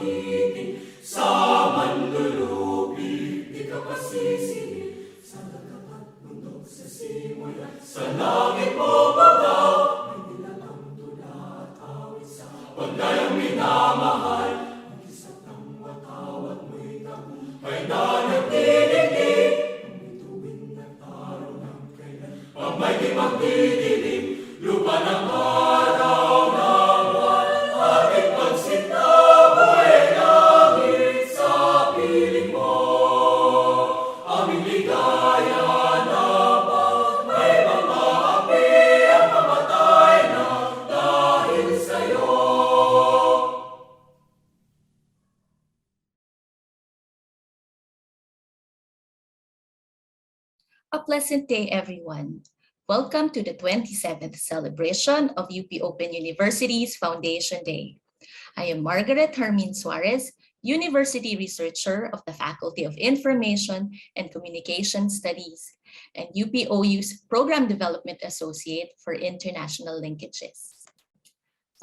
pag-ibig sa manlulubi, di ka pasisingil sa dagat at bundok sa simula. Sa langit mo babaw, may nilalang tula at awit sa pagdayang minamahal. Mag-isap ng watawat mo'y tagumpay na nagdidilig. Ang bituin at araw ng kailan, pag may di magdidilim, lupa ng araw ng buwan, ating pagsinta, buhay langit sa piling mo. Aming ligaya na ba, may mga api ang mamatay na dahil sa'yo. A pleasant day, everyone. Welcome to the 27th celebration of UP Open University's Foundation Day. I am Margaret Hermine Suarez, University Researcher of the Faculty of Information and Communication Studies and UPOU's Program Development Associate for International Linkages.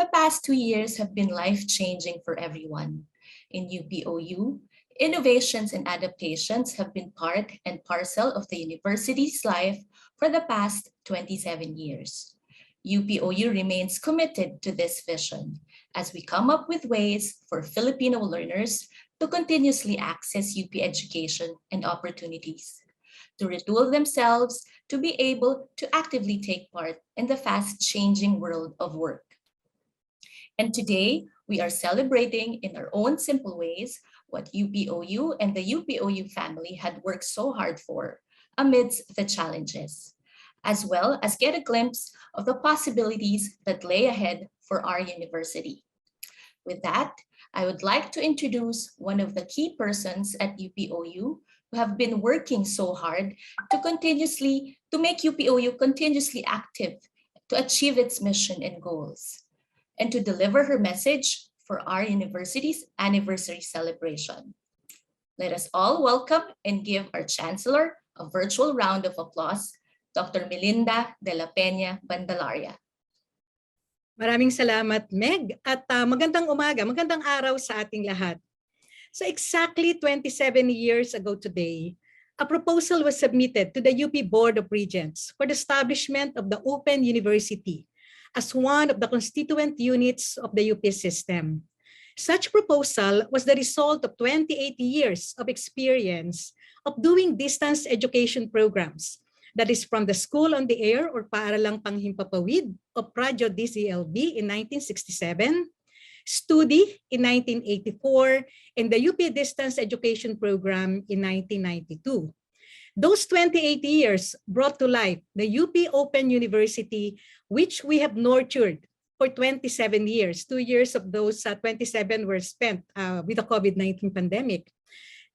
The past 2 years have been life-changing for everyone. In UPOU, innovations and adaptations have been part and parcel of the university's life for the past 27 years. UPOU remains committed to this vision as we come up with ways for Filipino learners to continuously access UP education and opportunities, to retool themselves to be able to actively take part in the fast-changing world of work. And today, we are celebrating in our own simple ways what UPOU and the UPOU family had worked so hard for amidst the challenges, as well as get a glimpse of the possibilities that lay ahead for our university. With that, I would like to introduce one of the key persons at UPOU who have been working so hard to make UPOU continuously active to achieve its mission and goals, and to deliver her message for our university's anniversary celebration. Let us all welcome and give our Chancellor a virtual round of applause, Dr. Melinda de la Peña Bandalaria. Maraming salamat, Meg, at magandang umaga, magandang araw sa ating lahat. So exactly 27 years ago today, a proposal was submitted to the UP Board of Regents for the establishment of the Open University as one of the constituent units of the UP system. Such proposal was the result of 28 years of experience of doing distance education programs, that is from the School on the Air or Paaralang Panghimpapawid o Pradyo DCLB in 1967, Studi in 1984, and the UP Distance Education Program in 1992. Those 28 years brought to life the UP Open University, which we have nurtured for 27 years. 2 years of those 27 were spent with the COVID-19 pandemic.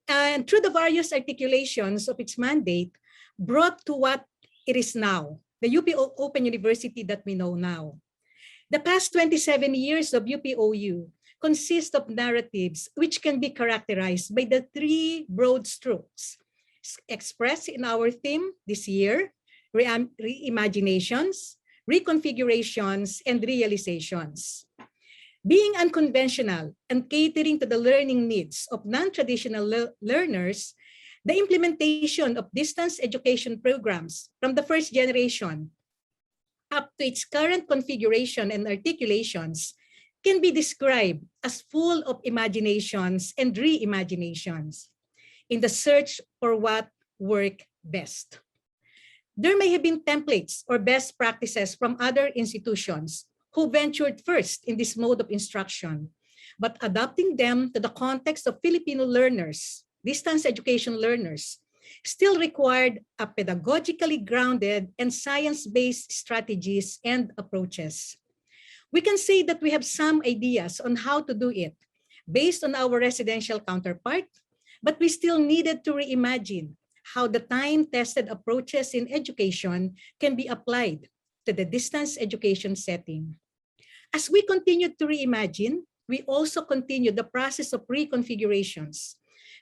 And through the various articulations of its mandate, brought to what it is now, the UP Open University that we know now. The past 27 years of UPOU consist of narratives which can be characterized by the 3 broad strokes expressed in our theme this year: reimaginations, reconfigurations, and realizations. Being unconventional and catering to the learning needs of non-traditional learners, the implementation of distance education programs from the first generation up to its current configuration and articulations can be described as full of imaginations and reimaginations in the search for what work best. There may have been templates or best practices from other institutions who ventured first in this mode of instruction, but adapting them to the context of Filipino learners, distance education learners, still required a pedagogically grounded and science-based strategies and approaches. We can say that we have some ideas on how to do it based on our residential counterpart, but we still needed to reimagine how the time-tested approaches in education can be applied to the distance education setting. As we continued to reimagine, we also continued the process of reconfigurations,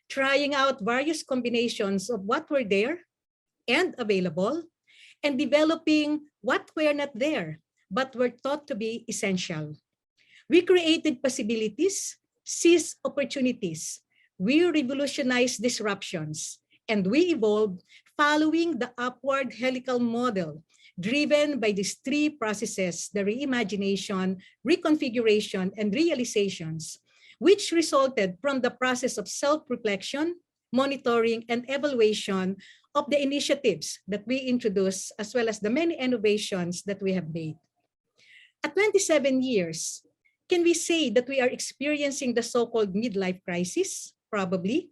trying out various combinations of what were there and available, and developing what were not there, but were thought to be essential. We created possibilities seize opportunities, we revolutionize disruptions, and we evolve following the upward helical model driven by these three processes: the reimagination, reconfiguration, and realizations, which resulted from the process of self-reflection, monitoring, and evaluation of the initiatives that we introduced, as well as the many innovations that we have made. At 27 years, can we say that we are experiencing the so-called midlife crisis? Probably.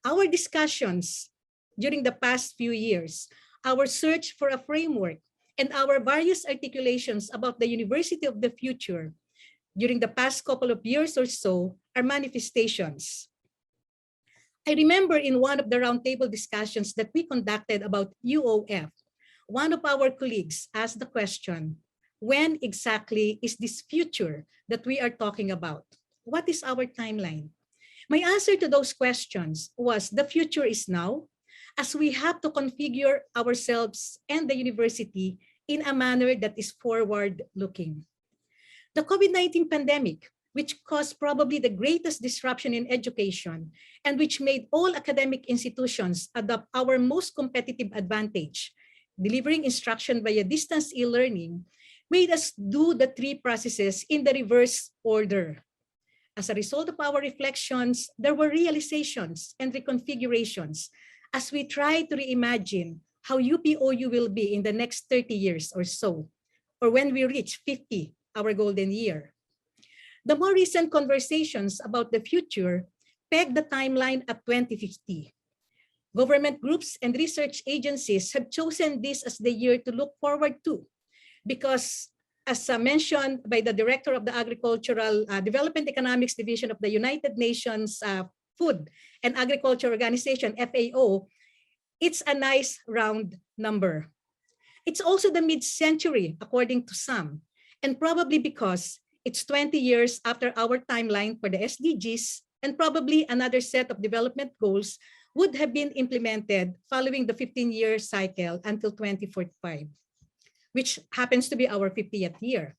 Our discussions during the past few years, our search for a framework, and our various articulations about the University of the Future during the past couple of years or so are manifestations. I remember in one of the roundtable discussions that we conducted about UOF, one of our colleagues asked the question, when exactly is this future that we are talking about? What is our timeline? My answer to those questions was the future is now, as we have to configure ourselves and the university in a manner that is forward-looking. The COVID-19 pandemic, which caused probably the greatest disruption in education and which made all academic institutions adopt our most competitive advantage, delivering instruction via distance e-learning, made us do the three processes in the reverse order. As a result of our reflections, there were realizations and reconfigurations as we try to reimagine how UPOU will be in the next 30 years or so, or when we reach 50, our golden year. The more recent conversations about the future peg the timeline at 2050. Government groups and research agencies have chosen this as the year to look forward to because, as mentioned by the Director of the Agricultural Development Economics Division of the United Nations Food and Agriculture Organization, FAO, it's a nice round number. It's also the mid-century, according to some, and probably because it's 20 years after our timeline for the SDGs, and probably another set of development goals would have been implemented following the 15-year cycle until 2045, which happens to be our 50th year.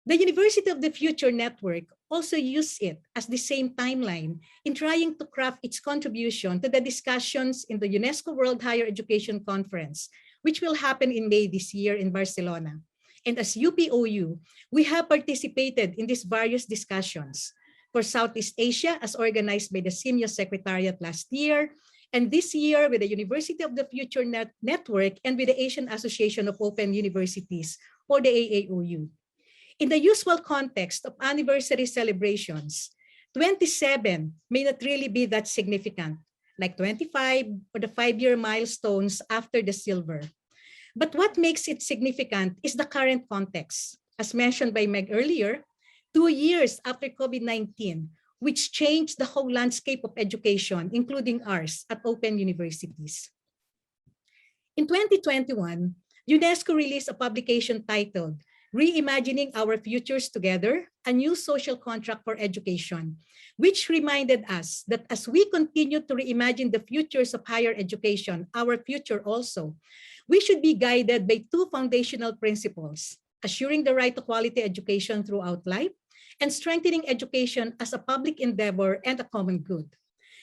The University of the Future Network also used it as the same timeline in trying to craft its contribution to the discussions in the UNESCO World Higher Education Conference, which will happen in May this year in Barcelona. And as UPOU, we have participated in these various discussions for Southeast Asia as organized by the SIMIO Secretariat last year, and this year with the University of the Future Network and with the Asian Association of Open Universities, or the AAOU. In the usual context of anniversary celebrations, 27 may not really be that significant, like 25 or the 5-year milestones after the silver. But what makes it significant is the current context. As mentioned by Meg earlier, 2 years after COVID-19, which changed the whole landscape of education, including ours at open universities. In 2021, UNESCO released a publication titled Reimagining Our Futures Together, a New Social Contract for Education, which reminded us that as we continue to reimagine the futures of higher education, our future also, we should be guided by two foundational principles: assuring the right to quality education throughout life, and strengthening education as a public endeavor and a common good.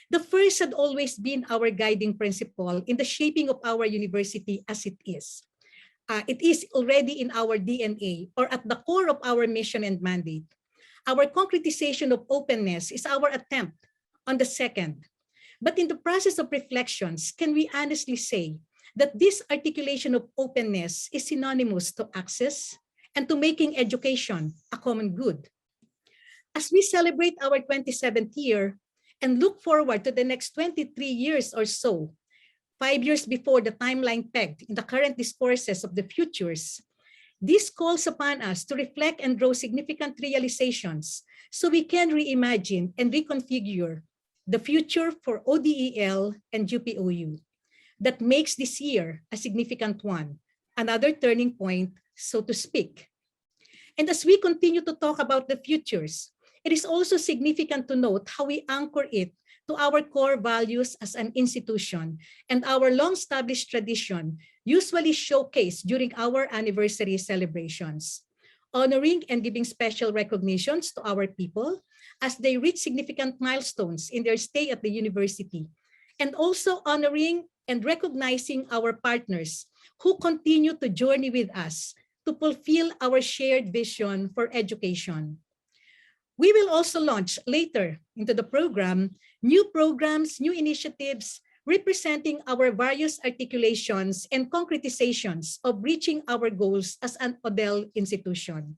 The first had always been our guiding principle in the shaping of our university as it is. It is already in our DNA or at the core of our mission and mandate. Our concretization of openness is our attempt on the second. But in the process of reflections, can we honestly say that this articulation of openness is synonymous to access and to making education a common good? As we celebrate our 27th year and look forward to the next 23 years or so, 5 years before the timeline pegged in the current discourses of the futures, this calls upon us to reflect and draw significant realizations so we can reimagine and reconfigure the future for ODEL and UPOU. That makes this year a significant one, another turning point, so to speak. And as we continue to talk about the futures, it is also significant to note how we anchor it to our core values as an institution and our long-established tradition, usually showcased during our anniversary celebrations. honoring and giving special recognitions to our people as they reach significant milestones in their stay at the university, and also honoring and recognizing our partners who continue to journey with us to fulfill our shared vision for education. We will also launch later into the program new programs, new initiatives representing our various articulations and concretizations of reaching our goals as an ODEL institution.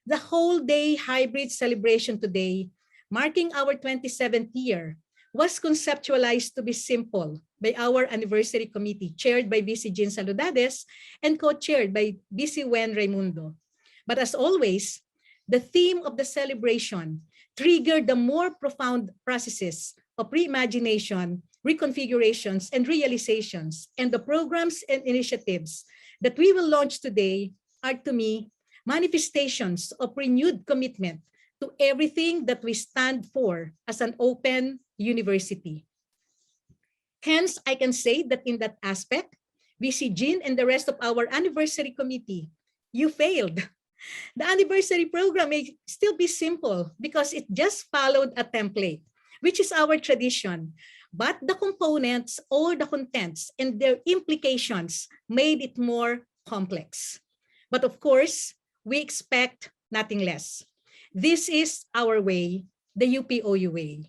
The whole day hybrid celebration today, marking our 27th year, was conceptualized to be simple by our anniversary committee chaired by VC Jean Saludades and co-chaired by VC Wen Raimundo. But as always, the theme of the celebration triggered the more profound processes of reimagination, reconfigurations, and realizations, and the programs and initiatives that we will launch today are, to me, manifestations of renewed commitment to everything that we stand for as an open university. Hence, I can say that in that aspect, VC Jean and the rest of our anniversary committee, you failed. The anniversary program may still be simple because it just followed a template, which is our tradition. But the components or the contents and their implications made it more complex. But of course, we expect nothing less. This is our way, the UPOU way.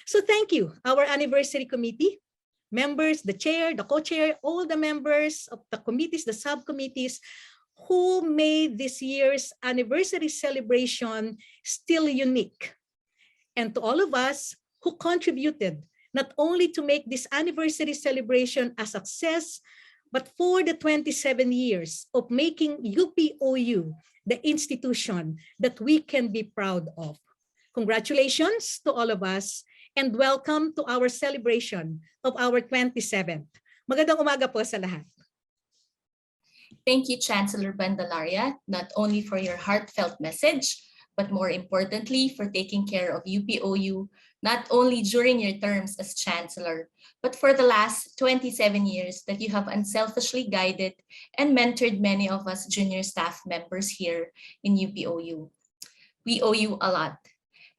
So thank you, our anniversary committee, members, the chair, the co-chair, all the members of the committees, the subcommittees, who made this year's anniversary celebration still unique. And to all of us who contributed not only to make this anniversary celebration a success, but for the 27 years of making UPOU the institution that we can be proud of. Congratulations to all of us and welcome to our celebration of our 27th. Magandang umaga po sa lahat. Thank you, Chancellor Bandalaria, not only for your heartfelt message, but more importantly, for taking care of UPOU, not only during your terms as Chancellor, but for the last 27 years that you have unselfishly guided and mentored many of us junior staff members here in UPOU. We owe you a lot.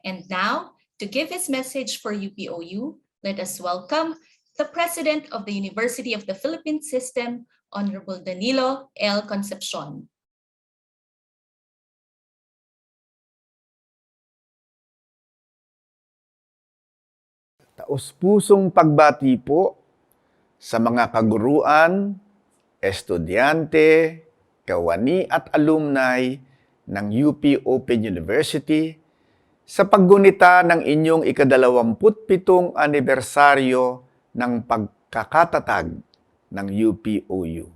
And now, to give his message for UPOU, let us welcome the President of the University of the Philippines System, Honorable Danilo L. Concepcion. Taos-pusong pagbati po sa mga kaguruan, estudyante, kawani at alumni ng UP Open University sa paggunita ng inyong ika-27 anibersaryo ng pagkakatatag ng UPOU.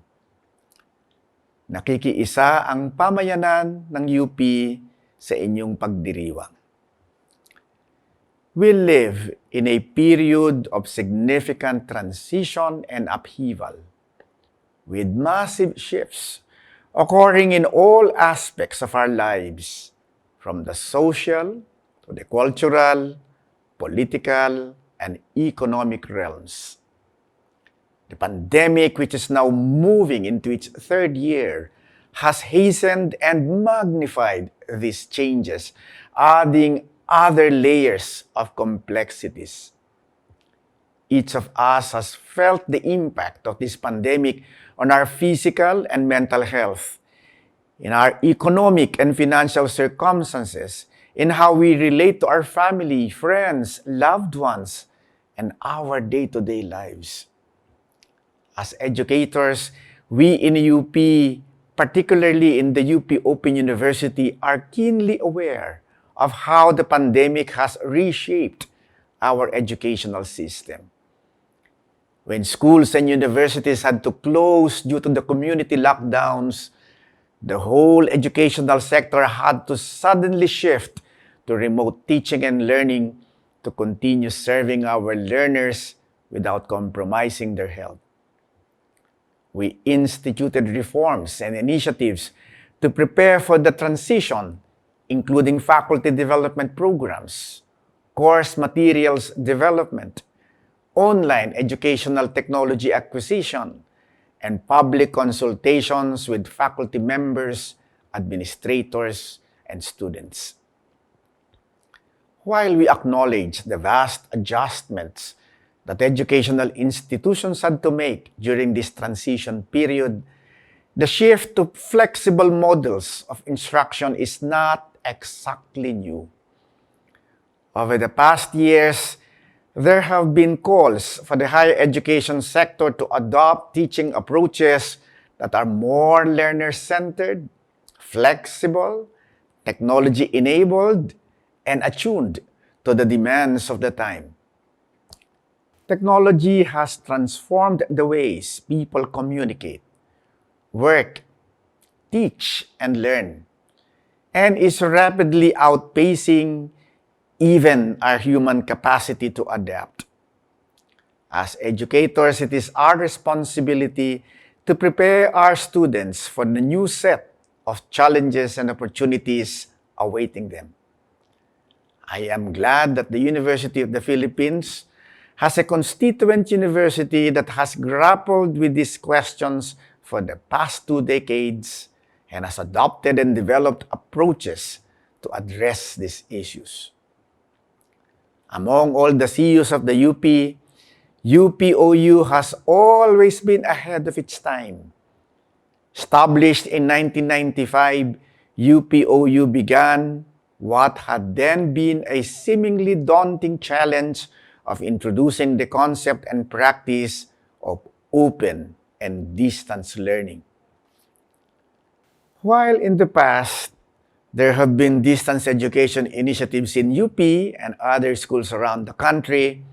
Nakikiisa ang pamayanan ng UP sa inyong pagdiriwang. We live in a period of significant transition and upheaval, with massive shifts occurring in all aspects of our lives, from the social to the cultural, political, and economic realms. The pandemic, which is now moving into its third year, has hastened and magnified these changes, adding other layers of complexities. Each of us has felt the impact of this pandemic on our physical and mental health, in our economic and financial circumstances, in how we relate to our family, friends, loved ones, and our day-to-day lives. As educators, we in UP, particularly in the UP Open University, are keenly aware of how the pandemic has reshaped our educational system. When schools and universities had to close due to the community lockdowns, the whole educational sector had to suddenly shift to remote teaching and learning to continue serving our learners without compromising their health. We instituted reforms and initiatives to prepare for the transition, including faculty development programs, course materials development, online educational technology acquisition, and public consultations with faculty members administrators, and students. While we acknowledge the vast adjustments that educational institutions had to make during this transition period, the shift to flexible models of instruction is not exactly new. Over the past years, there have been calls for the higher education sector to adopt teaching approaches that are more learner-centered, flexible, technology-enabled, and attuned to the demands of the time. Technology has transformed the ways people communicate, work, teach, and learn, and is rapidly outpacing even our human capacity to adapt. As educators, it is our responsibility to prepare our students for the new set of challenges and opportunities awaiting them. I am glad that the University of the Philippines has a constituent university that has grappled with these questions for the past 2 decades and has adopted and developed approaches to address these issues. Among all the CUs of the UP, UPOU has always been ahead of its time. Established in 1995, UPOU began what had then been a seemingly daunting challenge of introducing the concept and practice of open and distance learning. While in the past, there have been distance education initiatives in UP and other schools around the country,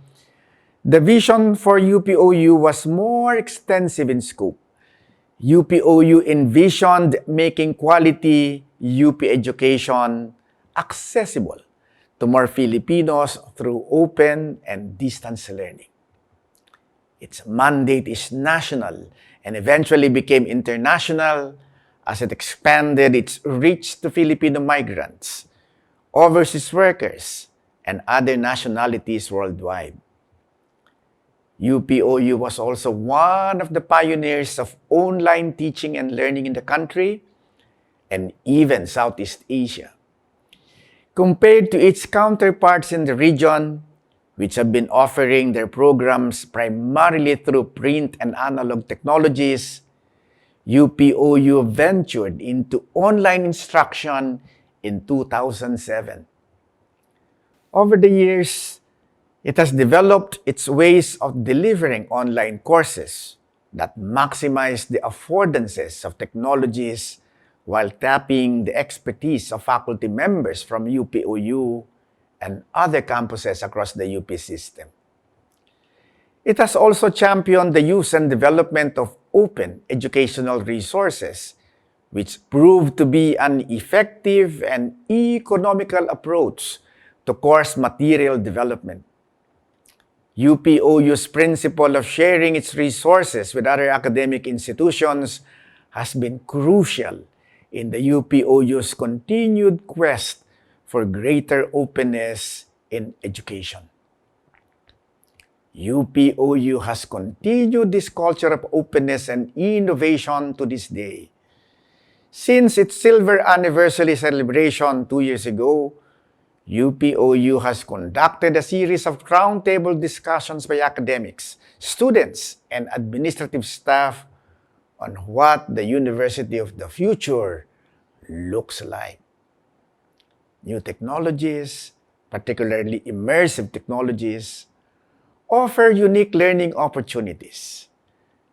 the vision for UPOU was more extensive in scope. UPOU envisioned making quality UP education accessible to more Filipinos through open and distance learning. Its mandate is national and eventually became international as it expanded its reach to Filipino migrants, overseas workers, and other nationalities worldwide. UPOU was also one of the pioneers of online teaching and learning in the country and even Southeast Asia. Compared to its counterparts in the region, which have been offering their programs primarily through print and analog technologies, UPOU ventured into online instruction in 2007. Over the years, it has developed its ways of delivering online courses that maximize the affordances of technologies while tapping the expertise of faculty members from UPOU and other campuses across the UP system. It has also championed the use and development of open educational resources, which proved to be an effective and economical approach to course material development. UPOU's principle of sharing its resources with other academic institutions has been crucial in the UPOU's continued quest for greater openness in education. UPOU has continued this culture of openness and innovation to this day. Since its silver anniversary celebration 2 years ago, UPOU has conducted a series of roundtable discussions by academics, students, and administrative staff on what the University of the future looks like. New technologies, particularly immersive technologies, offer unique learning opportunities.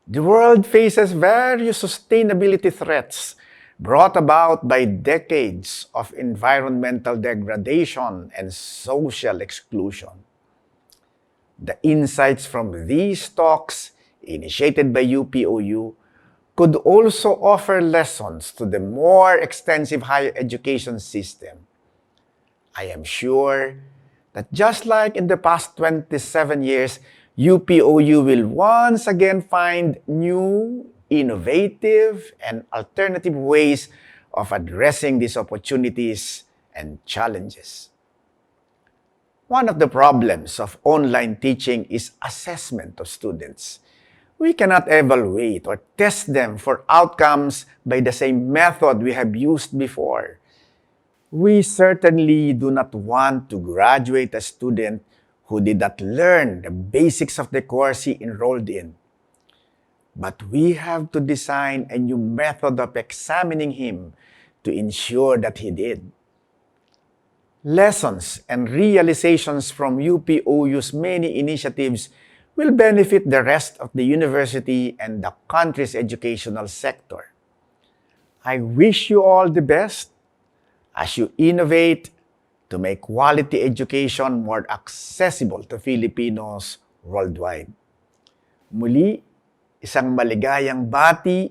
The world faces various sustainability threats brought about by decades of environmental degradation and social exclusion. The insights from these talks, initiated by UPOU, could also offer lessons to the more extensive higher education system. I am sure that just like in the past 27 years, UPOU will once again find new, innovative, and alternative ways of addressing these opportunities and challenges. One of the problems of online teaching is assessment of students, We cannot evaluate or test them for outcomes by the same method we have used before. We certainly do not want to graduate a student who did not learn the basics of the course he enrolled in. But we have to design a new method of examining him to ensure that he did. Lessons and realizations from UPOU's many initiatives will benefit the rest of the university and the country's educational sector. I wish you all the best as you innovate to make quality education more accessible to Filipinos worldwide. Muli, isang maligayang bati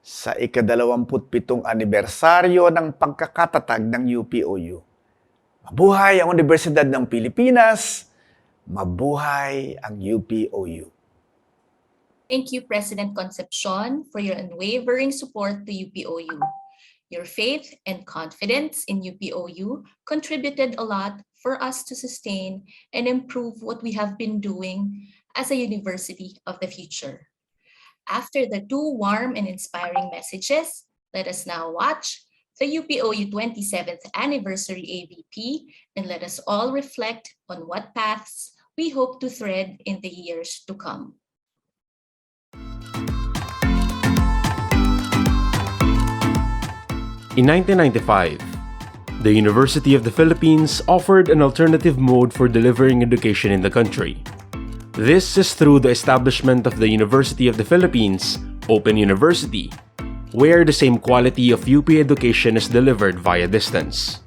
sa ika-27 anibersaryo ng pagkakatatag ng UPOU. Mabuhay ang Universidad ng Pilipinas! Mabuhay ang UPOU! Thank you, President Concepcion, for your unwavering support to UPOU. Your faith and confidence in UPOU contributed a lot for us to sustain and improve what we have been doing as a university of the future. After the two warm and inspiring messages, let us now watch the UPOU 27th Anniversary AVP and let us all reflect on what paths we hope to thread in the years to come. In 1995, the University of the Philippines offered an alternative mode for delivering education in the country. This is through the establishment of the University of the Philippines Open University, where the same quality of UP education is delivered via distance.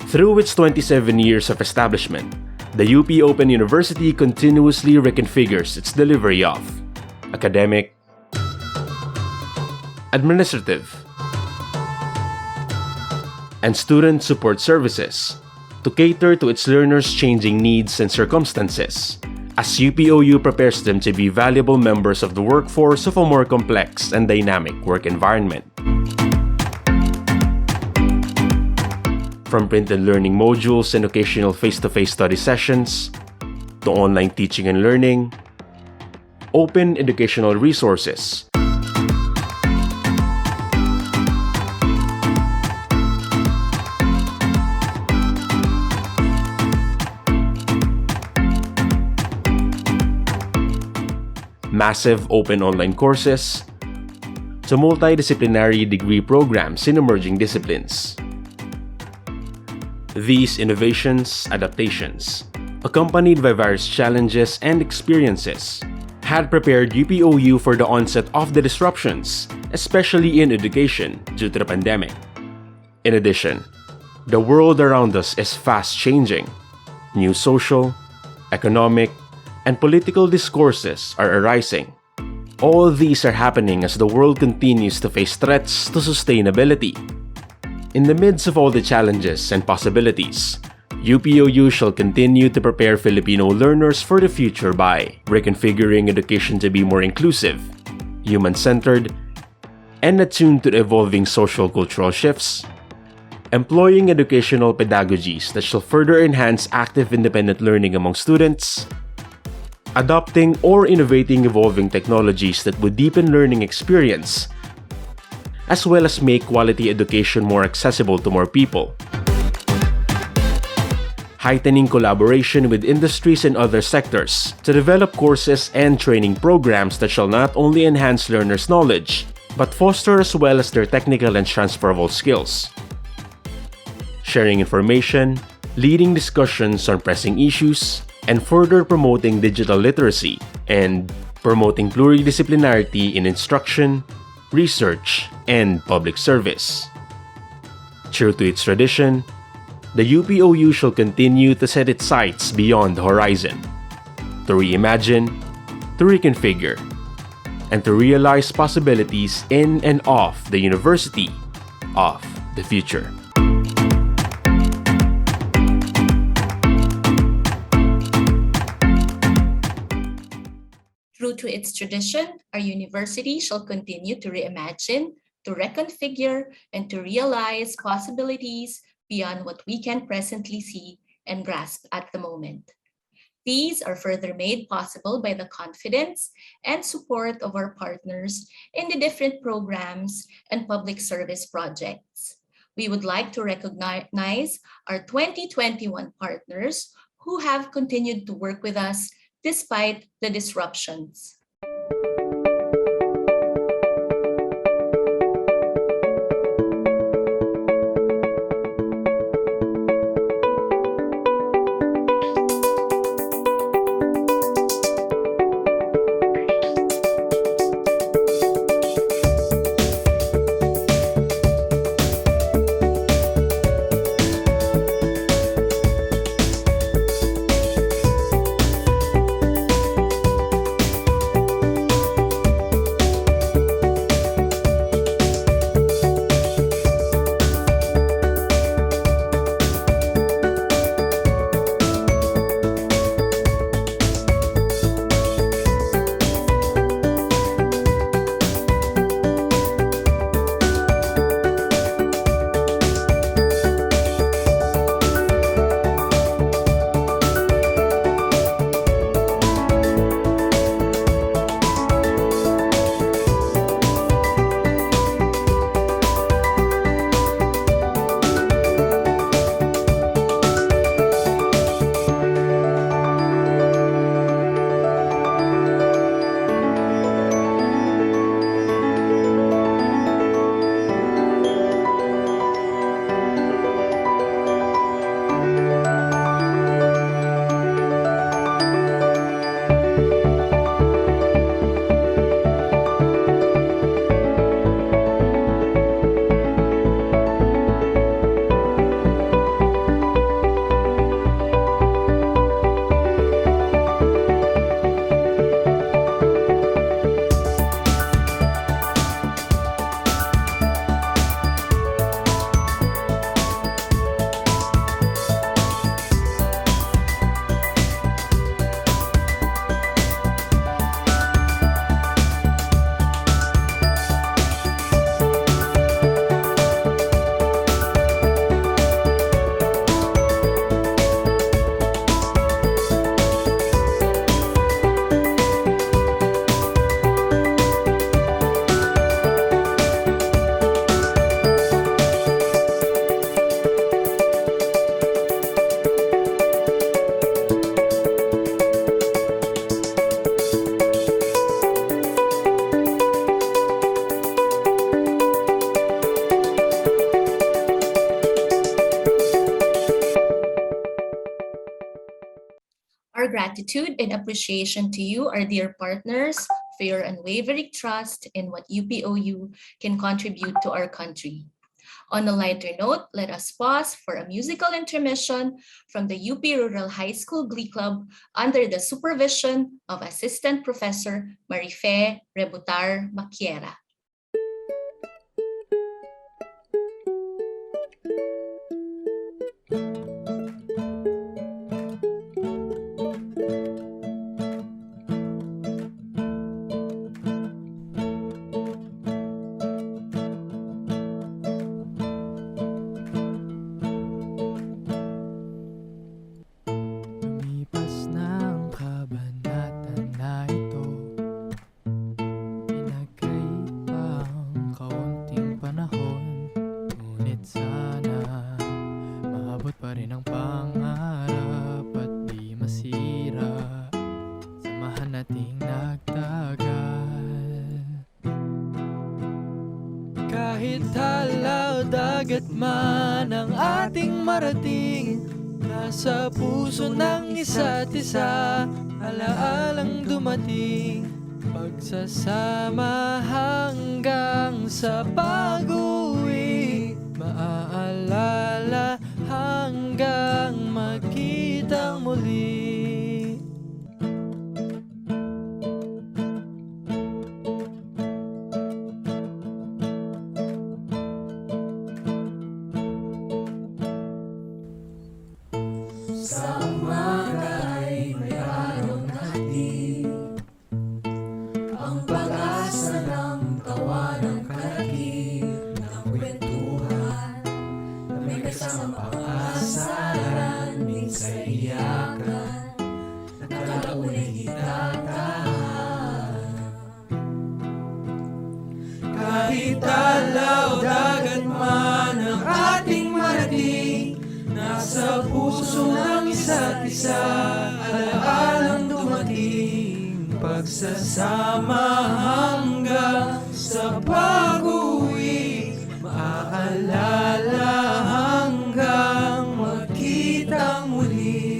Through its 27 years of establishment, the UP Open University continuously reconfigures its delivery of academic, administrative, and student support services to cater to its learners' changing needs and circumstances, as UPOU prepares them to be valuable members of the workforce of a more complex and dynamic work environment. From printed learning modules and occasional face-to-face study sessions, to online teaching and learning, open educational resources, massive open online courses, to multidisciplinary degree programs in emerging disciplines. These innovations, adaptations, accompanied by various challenges and experiences, had prepared UPOU for the onset of the disruptions, especially in education due to the pandemic. In addition, the world around us is fast changing. New social, economic, and political discourses are arising. All these are happening as the world continues to face threats to sustainability. In the midst of all the challenges and possibilities, UPOU shall continue to prepare Filipino learners for the future by reconfiguring education to be more inclusive, human-centered, and attuned to the evolving social-cultural shifts, employing educational pedagogies that shall further enhance active independent learning among students, adopting or innovating evolving technologies that would deepen learning experience, as well as make quality education more accessible to more people, heightening collaboration with industries and other sectors to develop courses and training programs that shall not only enhance learners' knowledge, but foster as well as their technical and transferable skills, sharing information, leading discussions on pressing issues, and further promoting digital literacy and promoting pluridisciplinarity in instruction, research, and public service. True to its tradition, the UPOU shall continue to set its sights beyond the horizon, to reimagine, to reconfigure, and to realize possibilities in and of the university of the future. True to its tradition, our university shall continue to reimagine, to reconfigure, and to realize possibilities beyond what we can presently see and grasp at the moment. These are further made possible by the confidence and support of our partners in the different programs and public service projects. We would like to recognize our 2021 partners who have continued to work with us despite the disruptions. Our gratitude and appreciation to you, our dear partners, for your unwavering trust in what UPOU can contribute to our country. On a lighter note, let us pause for a musical intermission from the UP Rural High School Glee Club under the supervision of Assistant Professor Marife Rebutar Maquiera. Lumipas na ang kabanata na ito, pinagkaiba ang kaunting panahon. Ngunit sana maabot pa rin ang pangarap at di masira. Samahan nating nagtagal. Kahit halaw dagat man ang ating marating, nasa puso ng isa't isa, alaalang dumating. Pagsasama hanggang sa pag-uwi, maaalala hanggang magkitang muli. Sa umaga ay may araw na hatid, ang pag-asa ng tawanan kalakip ng kwentuhan, na may kasamang pag-asaran, gising sa iyakan Nakalaunay hitatahan Kahit alaw, dagat man ang ating marating Nasa puso ng isa't isa Alaalang dumating Pagsasama hanggang sa pag-uwi Maaalala hanggang magkita muli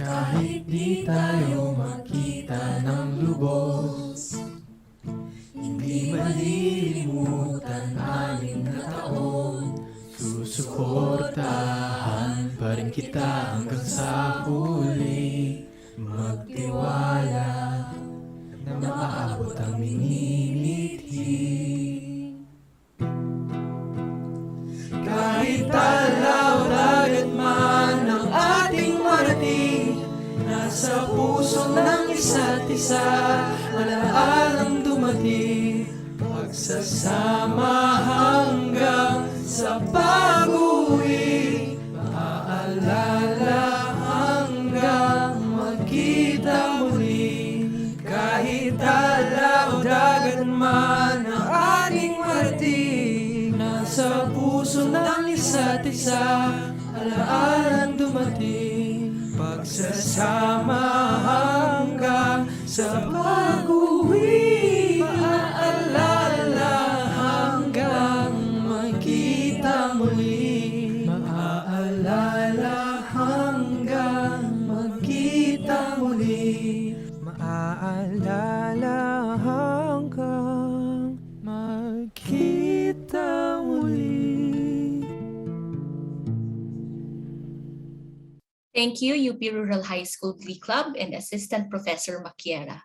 Kahit di tayo makita ng lubos Hindi malilimutan 6 na taon Susuportahan pa rin kita hanggang sa huli Magtiwala na maaabot ang minimithi Kahit talaw, dagat man ang ating marating Nasa puso ng isa't isa Alaalang dumating Pagsasama hanggang sa pag-uwi Maaalala hanggang magkita muli Kahit talaw, dagat man ang ating marating Nasa puso ng isa't isa Alaalang dumating Pagsasama hanggang sa pag-uwi Maaalala hanggang magkita muli Maaalala hanggang magkita muli Maaalala hanggang magkita muli Thank you, UP Rural High School Glee Club and Assistant Professor Makiera.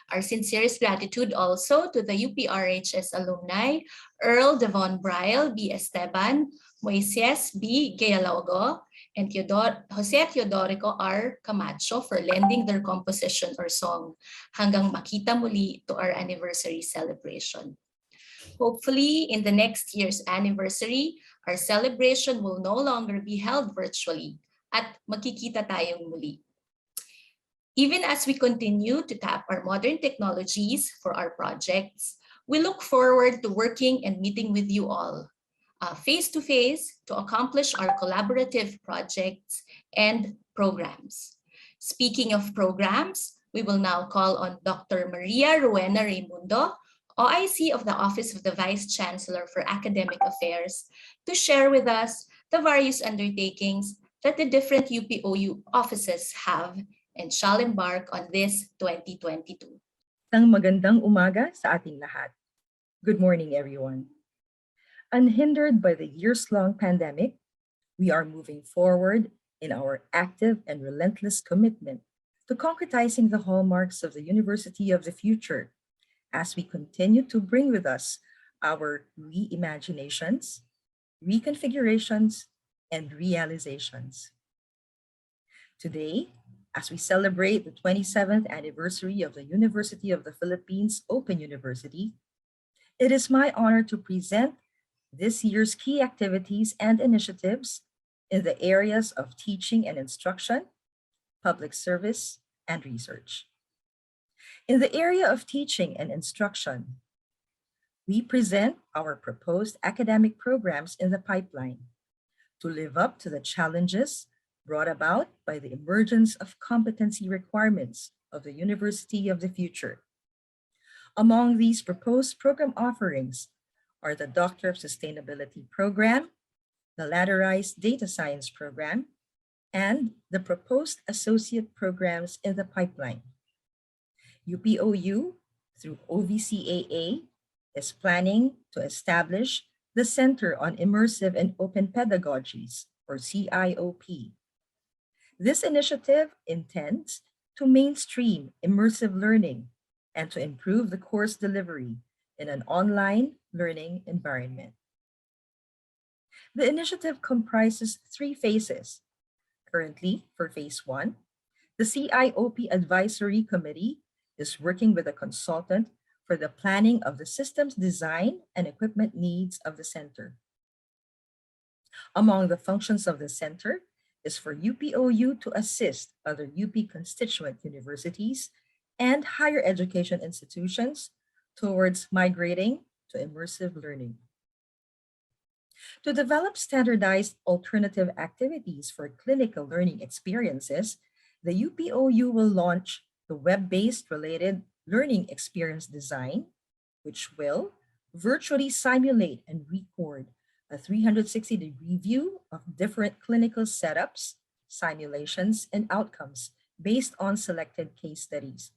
Our sincerest gratitude also to the UPRHS alumni, Earl Devon Bryle B. Esteban, Moises B. Gayalogo, and Jose Teodorico R. Camacho for lending their composition or song, Hanggang Makita Muli, to our anniversary celebration. Hopefully, in the next year's anniversary, our celebration will no longer be held virtually at magkikita tayong muli. Even as we continue to tap our modern technologies for our projects, we look forward to working and meeting with you all face-to-face to accomplish our collaborative projects and programs. Speaking of programs, we will now call on Dr. Maria Rowena Raimundo, OIC of the Office of the Vice Chancellor for Academic Affairs, to share with us the various undertakings that the different UPOU offices have and shall embark on this 2022. Isang magandang umaga sa ating lahat. Good morning, everyone. Unhindered by the years-long pandemic, we are moving forward in our active and relentless commitment to concretizing the hallmarks of the University of the Future as we continue to bring with us our reimaginations, reconfigurations, and realizations. Today, as we celebrate the 27th anniversary of the University of the Philippines Open University, it is my honor to present this year's key activities and initiatives in the areas of teaching and instruction, public service, and research. In the area of teaching and instruction, we present our proposed academic programs in the pipeline to live up to the challenges brought about by the emergence of competency requirements of the University of the Future. Among these proposed program offerings are the Doctor of Sustainability Program, the Ladderized Data Science Program, and the proposed associate programs in the pipeline. UPOU, through OVCAA, is planning to establish the Center on Immersive and Open Pedagogies, or CIOP. This initiative intends to mainstream immersive learning and to improve the course delivery in an online learning environment. The initiative comprises three phases. Currently, for phase one, the CIOP Advisory Committee is working with a consultant for the planning of the systems design and equipment needs of the center. Among the functions of the center is for UPOU to assist other UP constituent universities and higher education institutions towards migrating to immersive learning. To develop standardized alternative activities for clinical learning experiences, the UPOU will launch the web-based related learning experience design, which will virtually simulate and record a 360-degree view of different clinical setups, simulations, and outcomes based on selected case studies.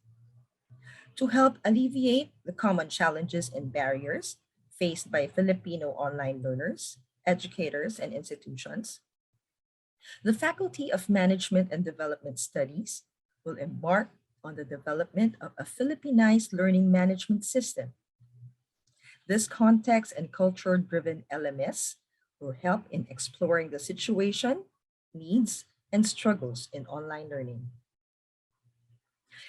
To help alleviate the common challenges and barriers faced by Filipino online learners, educators, and institutions, the Faculty of Management and Development Studies will embark on the development of a Philippinized learning management system. This context and culture-driven LMS will help in exploring the situation, needs, and struggles in online learning.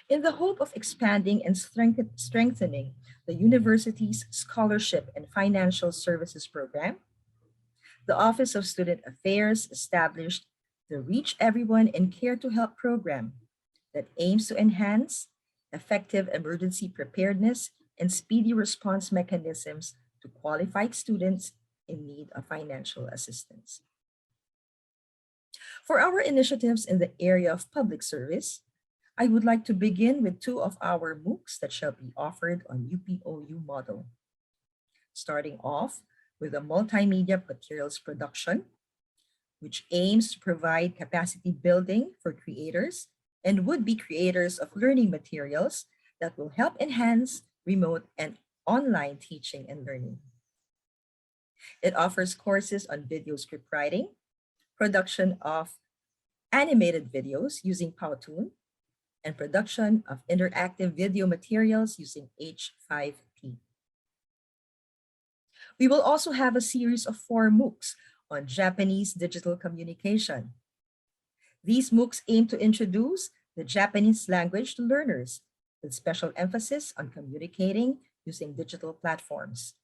In the hope of expanding and strengthening the university's scholarship and financial services program, the Office of Student Affairs established the Reach Everyone and Care to Help program that aims to enhance effective emergency preparedness and speedy response mechanisms to qualified students in need of financial assistance. For our initiatives in the area of public service, I would like to begin with two of our MOOCs that shall be offered on UPOU model. Starting off with a multimedia materials production, which aims to provide capacity building for creators and would-be creators of learning materials that will help enhance remote and online teaching and learning. It offers courses on video script writing, production of animated videos using Powtoon, and production of interactive video materials using H5P. We will also have a series of 4 MOOCs on Japanese digital communication. These MOOCs aim to introduce the Japanese language to learners with special emphasis on communicating using digital platforms.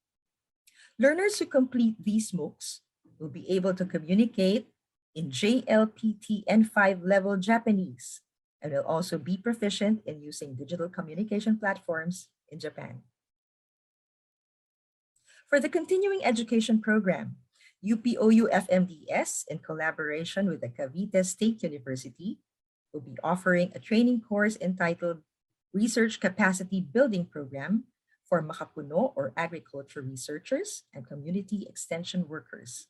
Learners who complete these MOOCs will be able to communicate in JLPT N5 level Japanese and will also be proficient in using digital communication platforms in Japan. For the continuing education program, UPOU FMDS, in collaboration with the Cavite State University, will be offering a training course entitled Research Capacity Building Program for Makapuno or agriculture researchers and community extension workers.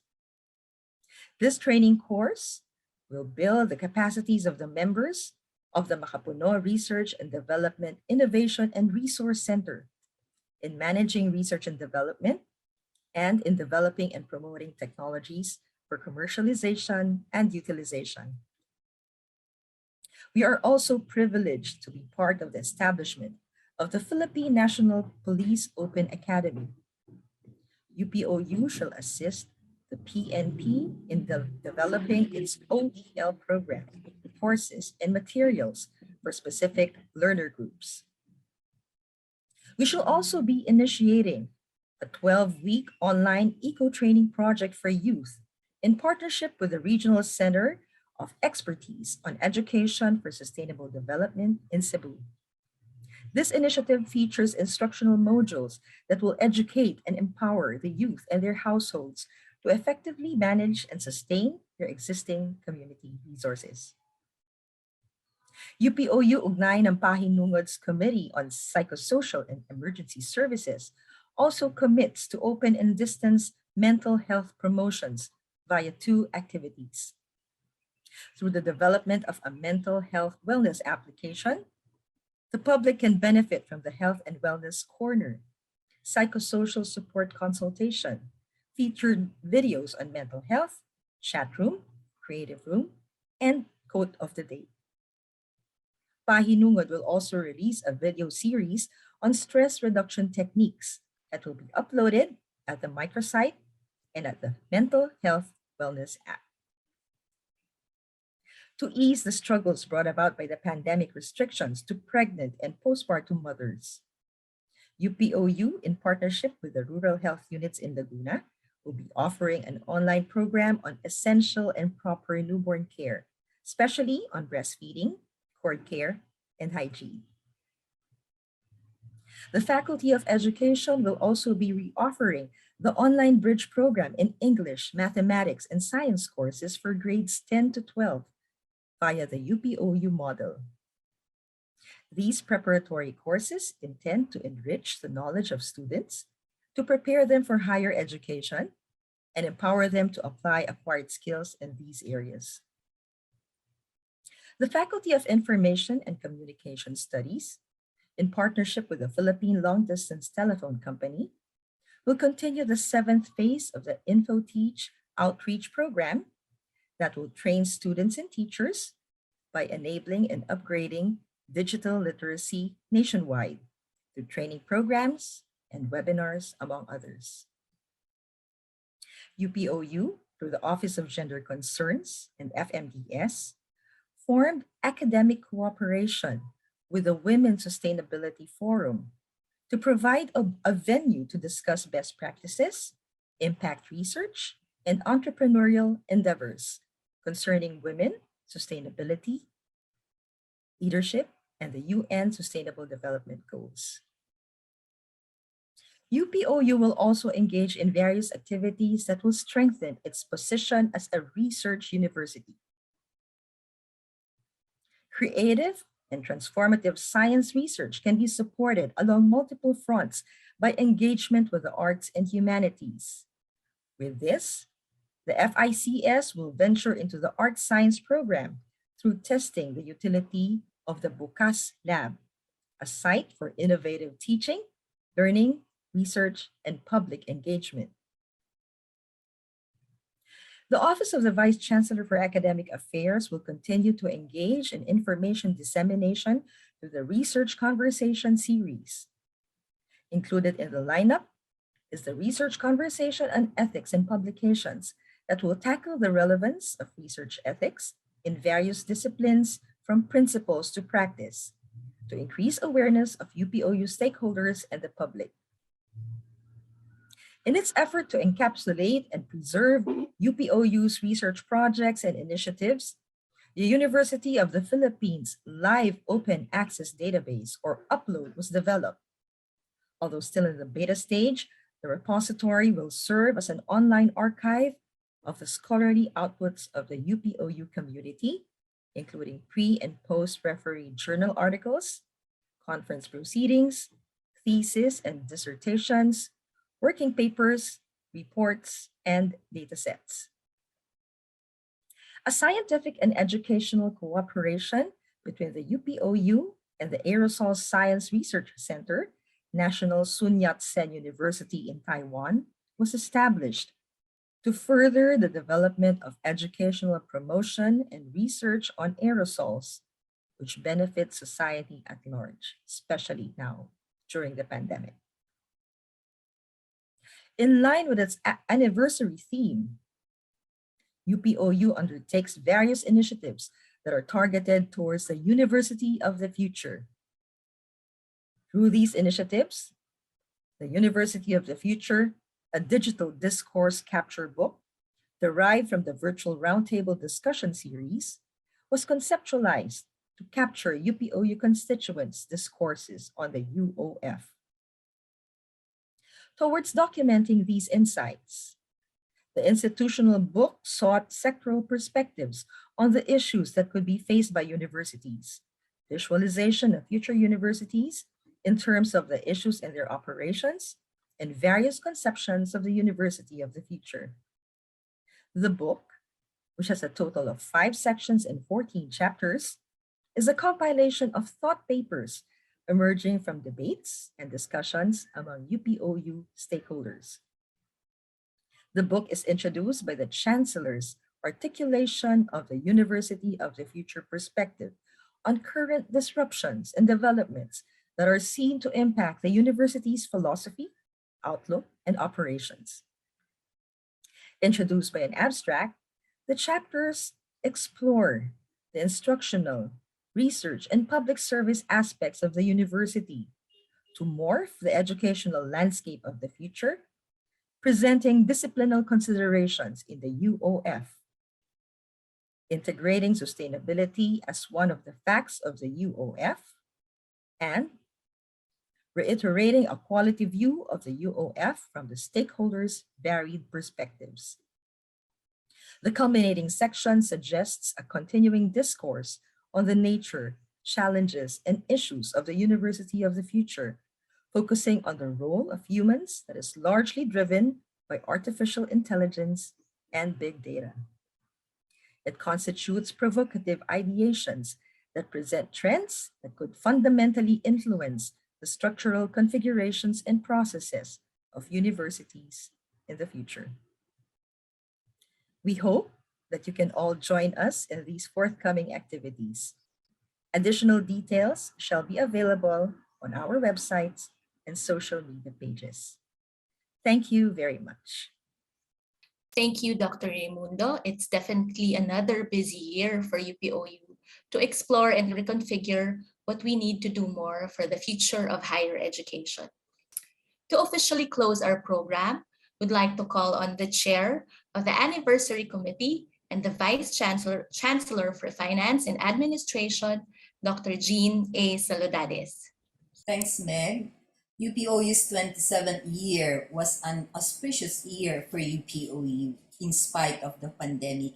This training course will build the capacities of the members of the Makapuno Research and Development Innovation and Resource Center in managing research and development and in developing and promoting technologies for commercialization and utilization. We are also privileged to be part of the establishment of the Philippine National Police Open Academy. UPOU shall assist the PNP in developing its OEL program, courses, and materials for specific learner groups. We shall also be initiating a 12-week online eco-training project for youth in partnership with the Regional Center of Expertise on Education for Sustainable Development in Cebu. This initiative features instructional modules that will educate and empower the youth and their households to effectively manage and sustain their existing community resources. UPOU ugnay ng Pahinungod's Committee on Psychosocial and Emergency Services also commits to open and distance mental health promotions via 2 activities. Through the development of a mental health wellness application, the public can benefit from the Health and Wellness Corner, psychosocial support consultation, featured videos on mental health, chat room, creative room, and quote of the day. Pahinungod will also release a video series on stress reduction techniques that will be uploaded at the microsite and at the Mental Health Wellness app. To ease the struggles brought about by the pandemic restrictions to pregnant and postpartum mothers, UPOU, in partnership with the rural health units in Laguna, will be offering an online program on essential and proper newborn care, especially on breastfeeding, cord care, and hygiene. The Faculty of Education will also be reoffering the online bridge program in English, mathematics, and science courses for grades 10 to 12 via the UPOU model. These preparatory courses intend to enrich the knowledge of students, to prepare them for higher education, and empower them to apply acquired skills in these areas. The Faculty of Information and Communication Studies, in partnership with the Philippine Long Distance Telephone Company, will continue the 7th phase of the InfoTeach outreach program that will train students and teachers by enabling and upgrading digital literacy nationwide through training programs and webinars, among others. UPOU, through the Office of Gender Concerns and FMDS, formed academic cooperation with the Women's Sustainability Forum to provide a venue to discuss best practices, impact research, and entrepreneurial endeavors concerning women, sustainability, leadership, and the UN Sustainable Development Goals. UPOU will also engage in various activities that will strengthen its position as a research university. Creative and transformative science research can be supported along multiple fronts by engagement with the arts and humanities. With this, the FICS will venture into the art science program through testing the utility of the Bukas Lab, a site for innovative teaching, learning, research, and public engagement. The Office of the Vice Chancellor for Academic Affairs will continue to engage in information dissemination through the Research Conversation series. Included in the lineup is the Research Conversation on Ethics in Publications that will tackle the relevance of research ethics in various disciplines from principles to practice to increase awareness of UPOU stakeholders and the public. In its effort to encapsulate and preserve UPOU's research projects and initiatives, the University of the Philippines Live Open Access Database, or UPLOAD, was developed. Although still in the beta stage, the repository will serve as an online archive of the scholarly outputs of the UPOU community, including pre- and post-referee journal articles, conference proceedings, theses and dissertations, working papers, reports, and datasets. A scientific and educational cooperation between the UPOU and the Aerosol Science Research Center, National Sun Yat-sen University in Taiwan, was established to further the development of educational promotion and research on aerosols, which benefit society at large, especially now during the pandemic. In line with its anniversary theme, UPOU undertakes various initiatives that are targeted towards the University of the Future. Through these initiatives, the University of the Future, a digital discourse capture book derived from the virtual roundtable discussion series, was conceptualized to capture UPOU constituents' discourses on the UOF. Towards documenting these insights, the institutional book sought sectoral perspectives on the issues that could be faced by universities, visualization of future universities in terms of the issues in their operations, and various conceptions of the University of the Future. The book, which has a total of 5 sections and 14 chapters, is a compilation of thought papers emerging from debates and discussions among UPOU stakeholders. The book is introduced by the Chancellor's articulation of the University of the Future perspective on current disruptions and developments that are seen to impact the university's philosophy, outlook, and operations. Introduced by an abstract, the chapters explore the instructional, research, and public service aspects of the university to morph the educational landscape of the future, presenting disciplinal considerations in the UOF, integrating sustainability as one of the facts of the UOF, and reiterating a quality view of the UOF from the stakeholders' varied perspectives. The culminating section suggests a continuing discourse on the nature, challenges, and issues of the university of the future, focusing on the role of humans that is largely driven by artificial intelligence and big data. It constitutes provocative ideations that present trends that could fundamentally influence the structural configurations and processes of universities in the future. We hope that you can all join us in these forthcoming activities. Additional details shall be available on our websites and social media pages. Thank you very much. Thank you, Dr. Raimundo. It's definitely another busy year for UPOU to explore and reconfigure what we need to do more for the future of higher education. To officially close our program, we'd like to call on the chair of the Anniversary Committee and the Vice Chancellor for Finance and Administration, Dr. Jean A. Saludades. Thanks, Meg. UPOU's 27th year was an auspicious year for UPOU in spite of the pandemic.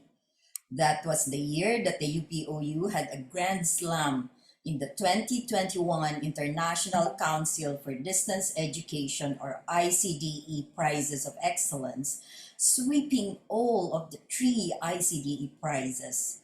That was the year that the UPOU had a grand slam in the 2021 International Council for Distance Education, or ICDE, Prizes of Excellence, sweeping all of the 3 ICDE prizes.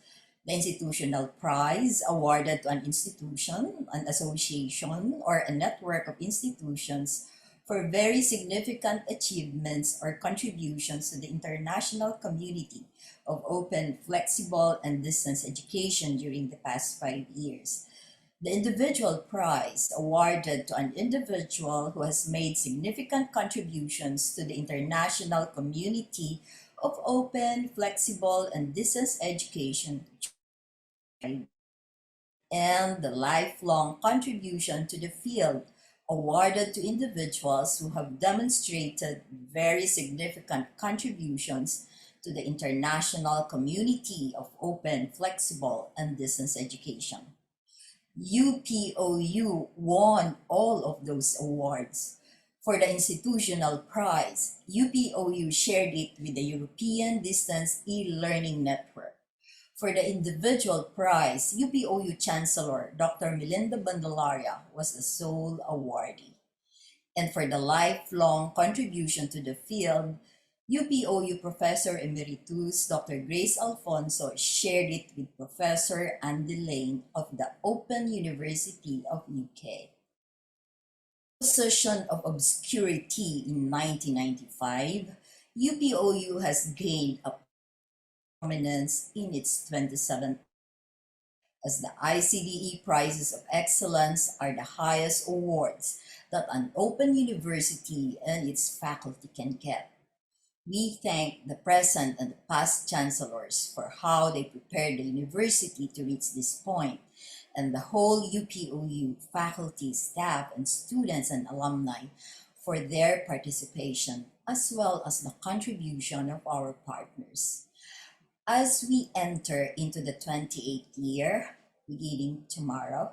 The institutional prize, awarded to an institution, an association, or a network of institutions for very significant achievements or contributions to the international community of open, flexible, and distance education during the past 5 years. The individual prize, awarded to an individual who has made significant contributions to the international community of open, flexible, and distance education, and the lifelong contribution to the field, awarded to individuals who have demonstrated very significant contributions to the international community of open, flexible, and distance education. UPOU won all of those awards. For the institutional prize, UPOU shared it with the European Distance E-Learning Network. For the individual prize, UPOU Chancellor Dr. Melinda Bandalaria was the sole awardee. And for the lifelong contribution to the field, UPOU Professor Emeritus Dr. Grace Alfonso shared it with Professor Andy Lane of the Open University of UK. Position of obscurity in 1995, UPOU has gained a prominence in its 27th, as the ICDE Prizes of Excellence are the highest awards that an open university and its faculty can get. We thank the present and the past chancellors for how they prepared the university to reach this point, and the whole UPOU faculty, staff, and students and alumni for their participation, as well as the contribution of our partners. As we enter into the 28th year, beginning tomorrow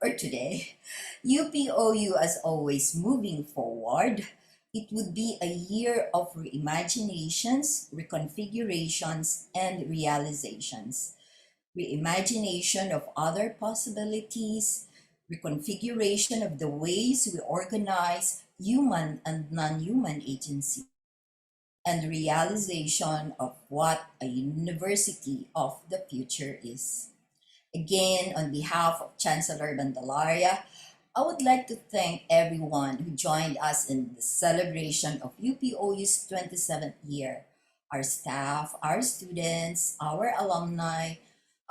or today, UPOU, as always, moving forward, it would be a year of reimaginations, reconfigurations, and realizations. Reimagination of other possibilities, reconfiguration of the ways we organize human and non-human agency, and realization of what a university of the future is. Again, on behalf of Chancellor Bandalaria, I would like to thank everyone who joined us in the celebration of UPOU's 27th year, our staff, our students, our alumni,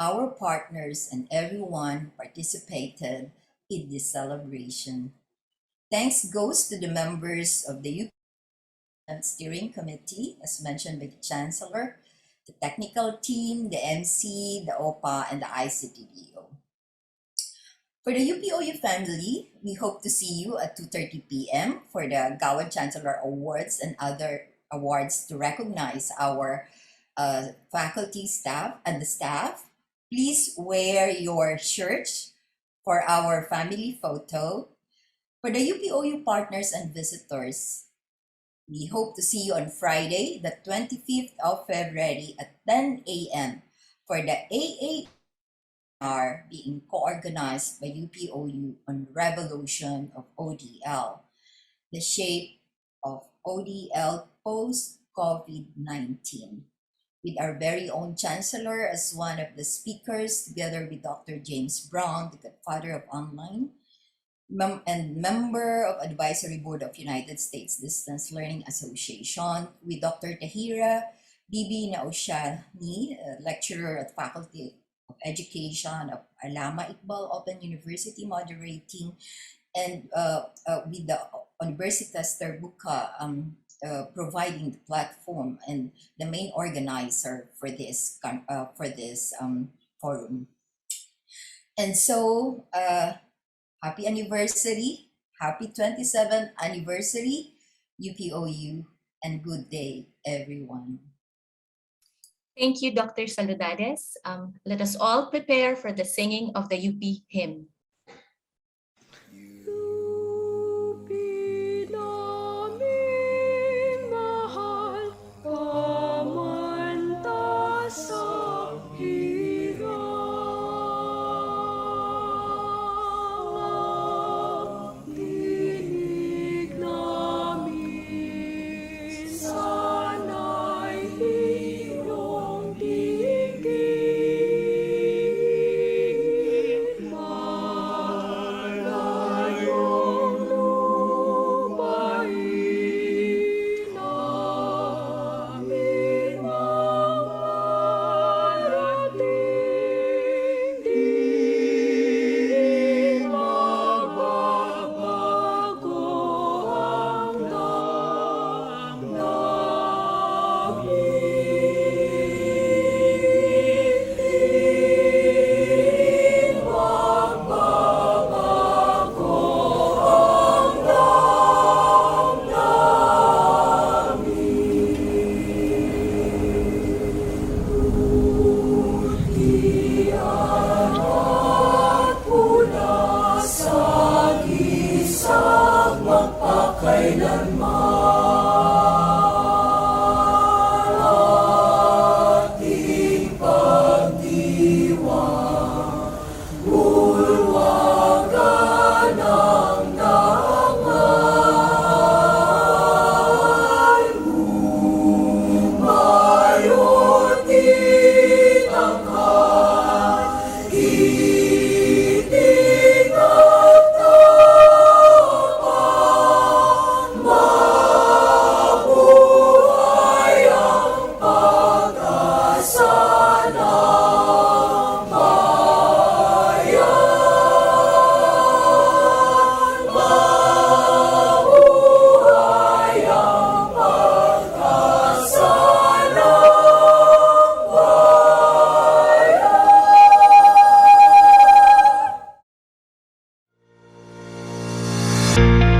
our partners, and everyone who participated in this celebration. Thanks goes to the members of the UPOU Steering Committee, as mentioned by the Chancellor, the technical team, the MC, the OPA, and the ICTDO. For the UPOU family, we hope to see you at 2:30 p.m. for the Gawad Chancellor Awards and other awards to recognize our faculty, staff, and the staff. Please wear your shirts for our family photo. For the UPOU partners and visitors, we hope to see you on Friday, the 25th of February at 10 a.m. for the AA are being co-organized by UPOU on Revolution of ODL, the shape of ODL post-COVID-19, with our very own Chancellor as one of the speakers, together with Dr. James Brown, the godfather of online, and member of Advisory Board of United States Distance Learning Association, with Dr. Tahira Bibi Naushani, lecturer at Faculty of Education of Alama Iqbal Open University, moderating, and with the Universitas Terbuka providing the platform and the main organizer for this forum. And so, happy anniversary, happy 27th anniversary, UPOU, and good day, everyone. Thank you, Dr. Saludades. Let us all prepare for the singing of the UP hymn. Thank you.